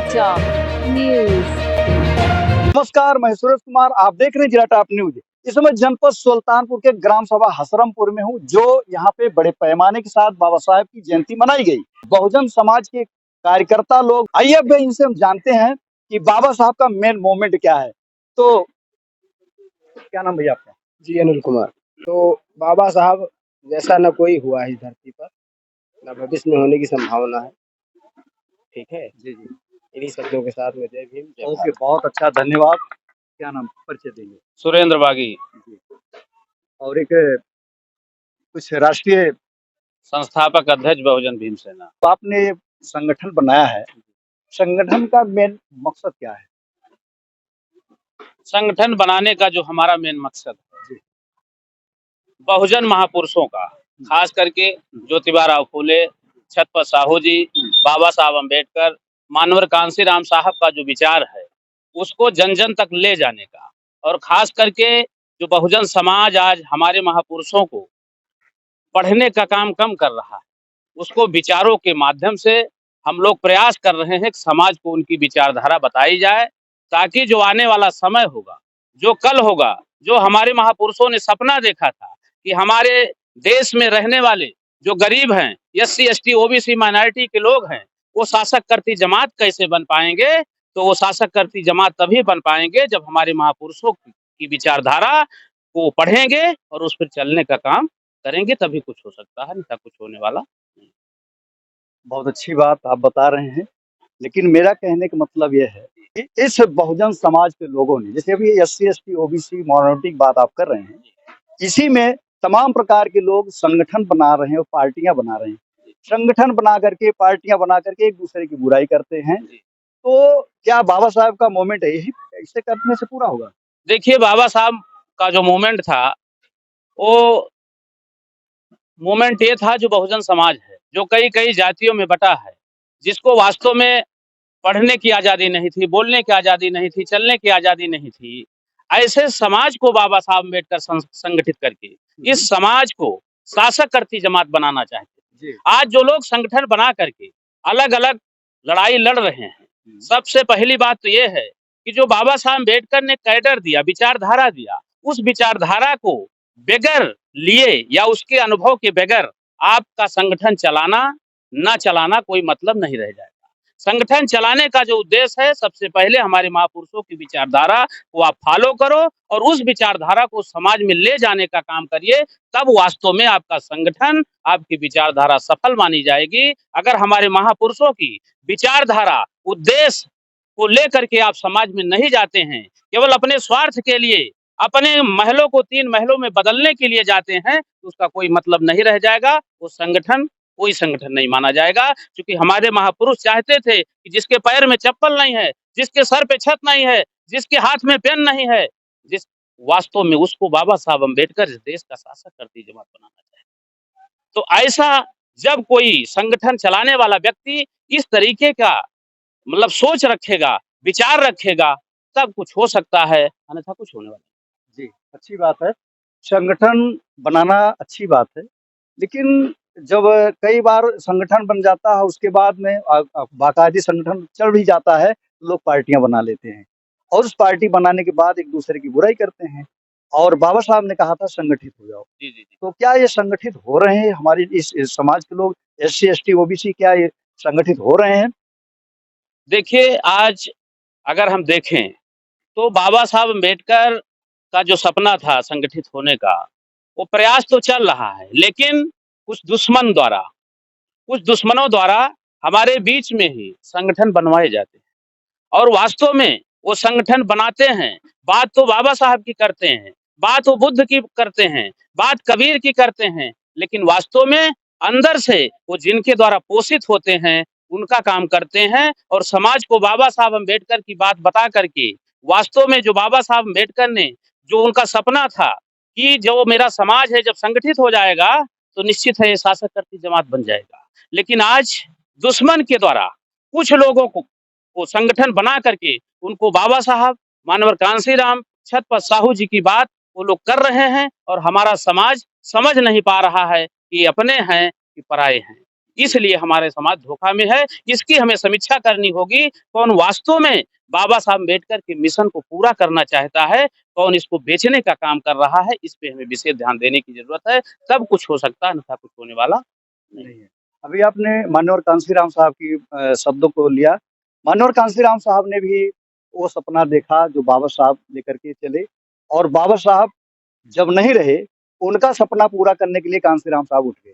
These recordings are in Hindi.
Top news. नमस्कार, मैं सुरेश कुमार। आप देख रहे हैं जिला टॉप न्यूज। इस समय जनपद सुल्तानपुर के ग्राम सभा हसरमपुर में हूँ, जो यहाँ पे बड़े पैमाने के साथ बाबा साहेब की जयंती मनाई गई। बहुजन समाज के कार्यकर्ता लोग, आइए अब इनसे हम जानते हैं कि बाबा साहब का मेन मोमेंट क्या है। तो क्या नाम भैया आपका? जी अनिल कुमार। तो बाबा साहब जैसा न कोई हुआ इस धरती पर, न भविष्य में होने की संभावना है। ठीक है जी जी, इन्हीं शब्दों के साथ में जय भीम जय ओके, भारत। बहुत अच्छा, धन्यवाद। क्या नाम, परिचय देंगे? सुरेंद्र बागी, जी। और एक कुछ राष्ट्रीय संस्थापक अध्यक्ष बहुजन भीम सेना। आपने संगठन बनाया है, संगठन का मेन मकसद क्या है? संगठन बनाने का जो हमारा मेन मकसद है, बहुजन महापुरुषों का, खास करके ज्योतिबा राव फूले, छत्रपति साहू जी, बाबा साहब अम्बेडकर, मानवर कांशीराम साहब का जो विचार है उसको जन जन तक ले जाने का, और खास करके जो बहुजन समाज आज हमारे महापुरुषों को पढ़ने का काम कम कर रहा है, उसको विचारों के माध्यम से हम लोग प्रयास कर रहे हैं कि समाज को उनकी विचारधारा बताई जाए, ताकि जो आने वाला समय होगा, जो कल होगा, जो हमारे महापुरुषों ने सपना देखा था कि हमारे देश में रहने वाले जो गरीब हैं, एससी एसटी ओबीसी माइनॉरिटी के लोग हैं, वो शासक करती जमात कैसे बन पाएंगे? तो वो शासक करती जमात तभी बन पाएंगे जब हमारे महापुरुषों की विचारधारा को पढ़ेंगे और उस पर चलने का काम करेंगे, तभी कुछ हो सकता है, नहीं तो कुछ होने वाला नहीं। बहुत अच्छी बात आप बता रहे हैं, लेकिन मेरा कहने का मतलब यह है कि इस बहुजन समाज के लोगों ने, जैसे अभी एससी एसटी ओबीसी माइनॉरिटी की बात आप कर रहे हैं, इसी में तमाम प्रकार के लोग संगठन बना रहे हैं और पार्टियां बना रहे हैं। संगठन बना करके, पार्टियां बना करके एक दूसरे की बुराई करते हैं। तो क्या बाबा साहब का मोमेंट है यही, इसे करने से पूरा होगा? देखिए, बाबा साहब का जो मूवमेंट था, वो मूवमेंट ये था जो बहुजन समाज है, जो कई कई जातियों में बटा है, जिसको वास्तव में पढ़ने की आज़ादी नहीं थी, बोलने की आज़ादी नहीं थी, चलने की आज़ादी नहीं थी, ऐसे समाज को बाबा साहब अम्बेडकर संगठित करके इस समाज को शासक करती जमात बनाना चाहते थे। आज जो लोग संगठन बना करके अलग अलग लड़ाई लड़ रहे हैं, सबसे पहली बात तो ये है कि जो बाबा साहब अम्बेडकर ने कैडर दिया, विचारधारा दिया, उस विचारधारा को बगैर लिए या उसके अनुभव के बगैर आपका संगठन चलाना ना चलाना कोई मतलब नहीं रह जाएगा। संगठन चलाने का जो उद्देश्य है, सबसे पहले हमारे महापुरुषों की विचारधारा को आप फॉलो करो और उस विचारधारा को समाज में ले जाने का काम करिए, तब वास्तव में आपका संगठन, आपकी विचारधारा सफल मानी जाएगी। अगर हमारे महापुरुषों की विचारधारा, उद्देश्य को लेकर के आप समाज में नहीं जाते हैं, केवल अपने स्वार्थ के लिए, अपने महलों को 3 महलों में बदलने के लिए जाते हैं, तो उसका कोई मतलब नहीं रह जाएगा। वो संगठन कोई संगठन नहीं माना जाएगा, क्योंकि हमारे महापुरुष चाहते थे कि जिसके पैर में चप्पल नहीं है, जिसके सर पे छत नहीं है, जिसके हाथ में पेन नहीं है, जिस वास्तव में उसको बाबा साहब अम्बेडकर इस देश का शासक करती जमात बनाना चाहते। तो ऐसा जब कोई संगठन चलाने वाला व्यक्ति इस तरीके का मतलब सोच रखेगा, विचार रखेगा, तब कुछ हो सकता है, अन्यथा कुछ होने वाला नहीं। जी, अच्छी बात है। संगठन बनाना अच्छी बात है, लेकिन जब कई बार संगठन बन जाता है, उसके बाद में बाकायदे संगठन चल भी जाता है, लोग पार्टियां बना लेते हैं और उस पार्टी बनाने के बाद एक दूसरे की बुराई करते हैं। और बाबा साहब ने कहा था संगठित हो जाओ। जी जी जी। तो क्या ये संगठित हो रहे हैं हमारे इस समाज के लोग, एससी एसटी ओबीसी, क्या ये संगठित हो रहे हैं? देखिए, आज अगर हम देखें तो बाबा साहब अम्बेडकर का जो सपना था संगठित होने का, वो प्रयास तो चल रहा है, लेकिन कुछ दुश्मनों द्वारा हमारे बीच में ही संगठन बनवाए जाते हैं, और वास्तव में वो संगठन बनाते हैं, बात तो बाबा साहब की करते हैं, बात वो बुद्ध की करते हैं, बात कबीर की करते हैं, लेकिन वास्तव में अंदर से वो जिनके द्वारा पोषित होते हैं, उनका काम करते हैं, और समाज को बाबा साहब अम्बेडकर की बात बता करके, वास्तव में जो बाबा साहब अम्बेडकर ने जो उनका सपना था कि जो मेरा समाज है जब संगठित हो जाएगा तो निश्चित है ये शासक करती जमात बन जाएगा, लेकिन आज दुश्मन के द्वारा कुछ लोगों को संगठन बना करके उनको बाबा साहब, मानवर कांशीराम, छत्रपति साहू जी की बात वो लोग कर रहे हैं, और हमारा समाज समझ नहीं पा रहा है कि अपने हैं कि पराये हैं। इसलिए हमारे समाज धोखा में है। इसकी हमें समीक्षा करनी होगी, कौन वास्तव में बाबा साहब अम्बेडकर के मिशन को पूरा करना चाहता है, कौन इसको बेचने का काम कर रहा है, इस पे हमें विशेष ध्यान देने की ज़रूरत है। तब कुछ हो सकता है, अन्यथा कुछ होने वाला नहीं। नहीं है। अभी आपने मान्यवर कांशीराम साहब की शब्दों को लिया। मान्यवर कांशीराम साहब ने भी वो सपना देखा जो बाबा साहब लेकर के चले, और बाबा साहब जब नहीं रहे, उनका सपना पूरा करने के लिए कांशीराम साहब उठ गए।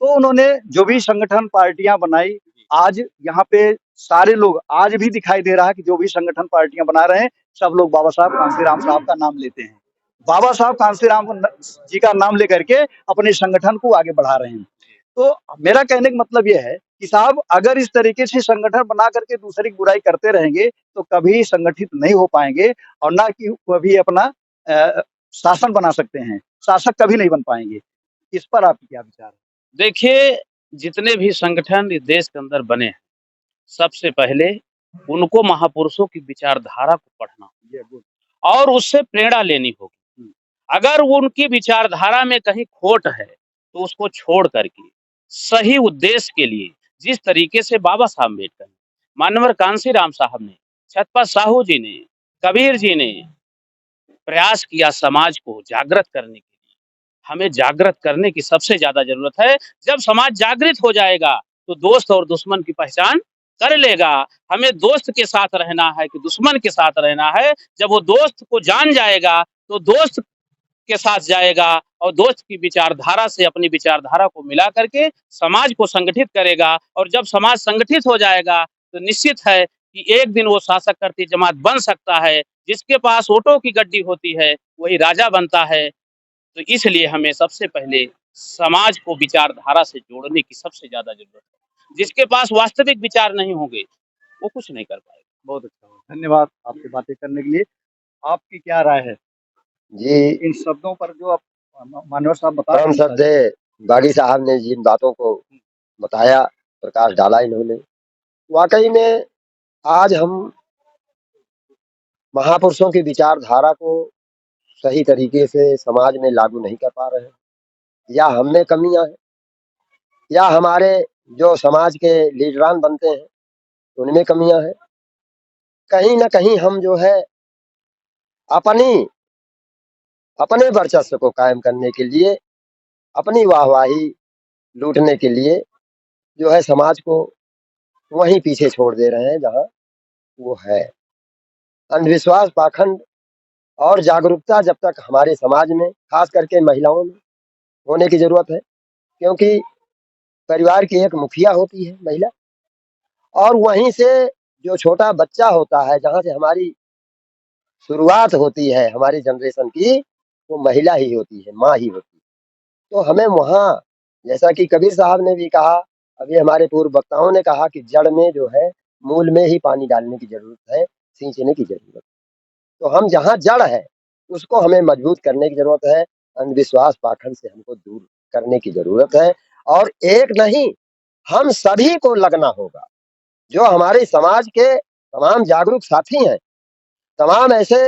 तो उन्होंने जो भी संगठन पार्टियां बनाई, आज यहाँ पे सारे लोग आज भी दिखाई दे रहा है कि जो भी संगठन पार्टियां बना रहे हैं, सब लोग बाबा साहब कांशीराम साहब का नाम लेते हैं। बाबा साहब कांशीराम जी का नाम लेकर के अपने संगठन को आगे बढ़ा रहे हैं। तो मेरा कहने का मतलब यह है कि साहब अगर इस तरीके से संगठन बना करके दूसरी की बुराई करते रहेंगे, तो कभी संगठित नहीं हो पाएंगे, और ना कि कभी अपना शासन बना सकते हैं। शासक कभी नहीं बन पाएंगे। इस पर आपके क्या विचार है? देखिए, जितने भी संगठन इस देश के अंदर बने हैं, सबसे पहले उनको महापुरुषों की विचारधारा को पढ़ना और उससे प्रेरणा लेनी होगी। अगर उनकी विचारधारा में कहीं खोट है, तो उसको छोड़ करके सही उद्देश्य के लिए, जिस तरीके से बाबा साहब अम्बेडकर ने, मानवर कांशीराम साहब ने, छत्रपति साहू जी ने, कबीर जी ने प्रयास किया समाज को जागृत करने के लिए, हमें जागृत करने की सबसे ज्यादा जरूरत है। जब समाज जागृत हो जाएगा, तो दोस्त और दुश्मन की पहचान कर लेगा। हमें दोस्त के साथ रहना है कि दुश्मन के साथ रहना है। जब वो दोस्त को जान जाएगा, तो दोस्त के साथ जाएगा और दोस्त की विचारधारा से अपनी विचारधारा को मिला करके समाज को संगठित करेगा। और जब समाज संगठित हो जाएगा, तो निश्चित है कि एक दिन वो शासक करती जमात बन सकता है। जिसके पास वोटों की गड्डी होती है, वही राजा बनता है। तो इसलिए हमें सबसे पहले समाज को विचारधारा से जोड़ने की सबसे ज्यादा जरूरत है। जिसके पास वास्तविक विचार नहीं होंगे, वो कुछ नहीं कर पाएगा। बहुत अच्छा, धन्यवाद आपसे बातें करने के लिए। आपकी क्या राय है जी, इन शब्दों पर जो आप मानवर साहब बता परम रहे हैं? श्रद्धेय बागी साहब ने जिन बातों को बताया, प्रकाश डाला इन्होंने, वाकई में आज हम महापुरुषों की विचारधारा को सही तरीके से समाज में लागू नहीं कर पा रहे हैं, या हम में कमियां हैं, या हमारे जो समाज के लीडरान बनते हैं उनमें कमियां हैं। कहीं ना कहीं हम जो है अपनी अपने वर्चस्व को कायम करने के लिए, अपनी वाहवाही लूटने के लिए जो है समाज को वहीं पीछे छोड़ दे रहे हैं जहां वो है। अंधविश्वास, पाखंड और जागरूकता जब तक हमारे समाज में, खास करके महिलाओं में होने की जरूरत है, क्योंकि परिवार की एक मुखिया होती है महिला, और वहीं से जो छोटा बच्चा होता है, जहां से हमारी शुरुआत होती है हमारी जनरेशन की, वो महिला ही होती है, माँ ही होती है। तो हमें वहाँ, जैसा कि कबीर साहब ने भी कहा, अभी हमारे पूर्व वक्ताओं ने कहा कि जड़ में जो है, मूल में ही पानी डालने की जरूरत है, सींचने की जरूरत है। तो हम जहाँ जड़ है उसको हमें मजबूत करने की जरूरत है। अंधविश्वास, पाखंड से हमको दूर करने की जरूरत है, और एक नहीं, हम सभी को लगना होगा। जो हमारे समाज के तमाम जागरूक साथी हैं, तमाम ऐसे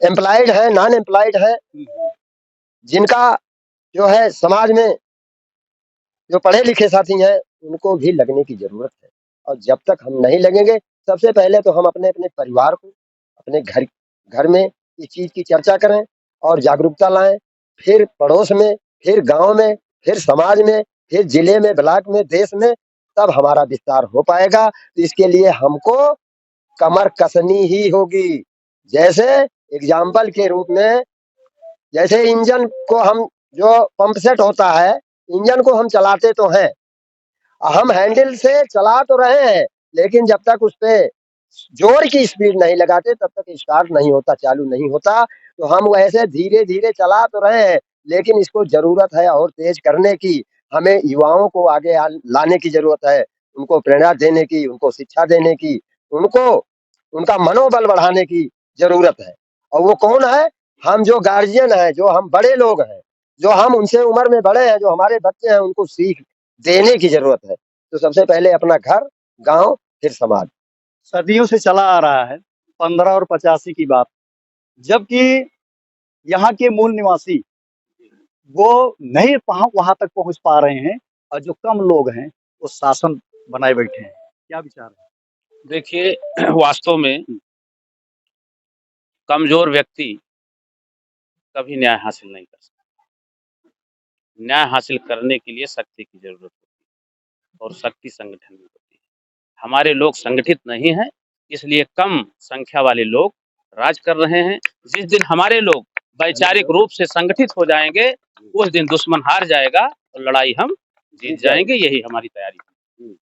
एम्प्लॉयड हैं, नॉन एम्प्लॉयड हैं, जिनका जो है समाज में जो पढ़े लिखे साथी हैं, उनको भी लगने की जरूरत है। और जब तक हम नहीं लगेंगे, सबसे पहले तो हम अपने अपने परिवार को, अपने घर में इस चीज की चर्चा करें और जागरूकता लाएं, फिर पड़ोस में, फिर गांव में, फिर समाज में, फिर जिले में, ब्लॉक में, देश में, तब हमारा विस्तार हो पाएगा। तो इसके लिए हमको कमर कसनी ही होगी। जैसे एग्जाम्पल के रूप में, जैसे इंजन को हम, जो पंप सेट होता है, इंजन को हम चलाते तो हैं, हम हैंडल से चला तो रहे हैं, लेकिन जब तक उस पे जोर की स्पीड नहीं लगाते तब तक स्टार्ट नहीं होता, चालू नहीं होता। तो हम वैसे धीरे धीरे चला तो रहे हैं, लेकिन इसको जरूरत है और तेज करने की। हमें युवाओं को आगे लाने की जरूरत है, उनको प्रेरणा देने की, उनको शिक्षा देने की, उनको उनका मनोबल बढ़ाने की जरूरत है। और वो कौन है? हम जो गार्जियन है, जो हम बड़े लोग हैं, जो हम उनसे उम्र में बड़े हैं, जो हमारे बच्चे हैं, उनको सीख देने की जरूरत है। तो सबसे पहले अपना घर, गांव, फिर समाज। सदियों से चला आ रहा है 15 और 85 की बात, जबकि यहाँ के मूल निवासी वो नहीं वहां तक पहुंच पा रहे हैं। और जो कम लोग हैं वो शासन बनाए बैठे हैं। क्या विचार है? देखिए वास्तव में कमजोर व्यक्ति कभी न्याय हासिल नहीं कर सकता। न्याय हासिल करने के लिए शक्ति की जरूरत होती है और शक्ति संगठन में होती है। हमारे लोग संगठित नहीं हैं, इसलिए कम संख्या वाले लोग राज कर रहे हैं। जिस दिन हमारे लोग वैचारिक रूप से संगठित हो जाएंगे, उस दिन दुश्मन हार जाएगा और लड़ाई हम जीत जाएंगे। यही हमारी तैयारी है।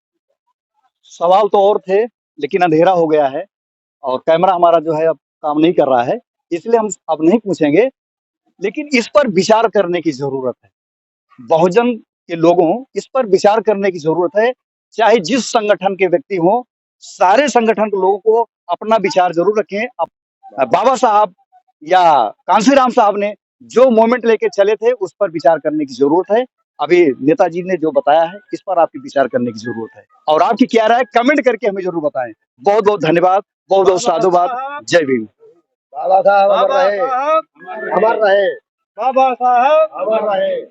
सवाल तो और थे, लेकिन अंधेरा हो गया है और कैमरा हमारा जो है अब काम नहीं कर रहा है, इसलिए हम अब नहीं पूछेंगे। लेकिन इस पर विचार करने की जरूरत है। बहुजन के लोगों इस पर विचार करने की जरूरत है। चाहे जिस संगठन के व्यक्ति हों, सारे संगठन के लोगों को अपना विचार जरूर रखें। बाबा साहब या कांशीराम साहब ने जो मोमेंट लेके चले थे उस पर विचार करने की जरूरत है। अभी नेताजी ने जो बताया है इस पर आपकी विचार करने की जरूरत है। और आपकी क्या राय, कमेंट करके हमें जरूर बताएं। बहुत बहुत धन्यवाद, बहुत बहुत साधुवाद। जय भीम। बाबा साहब अमर रहे, अमर रहे, बाबा साहब अमर रहे।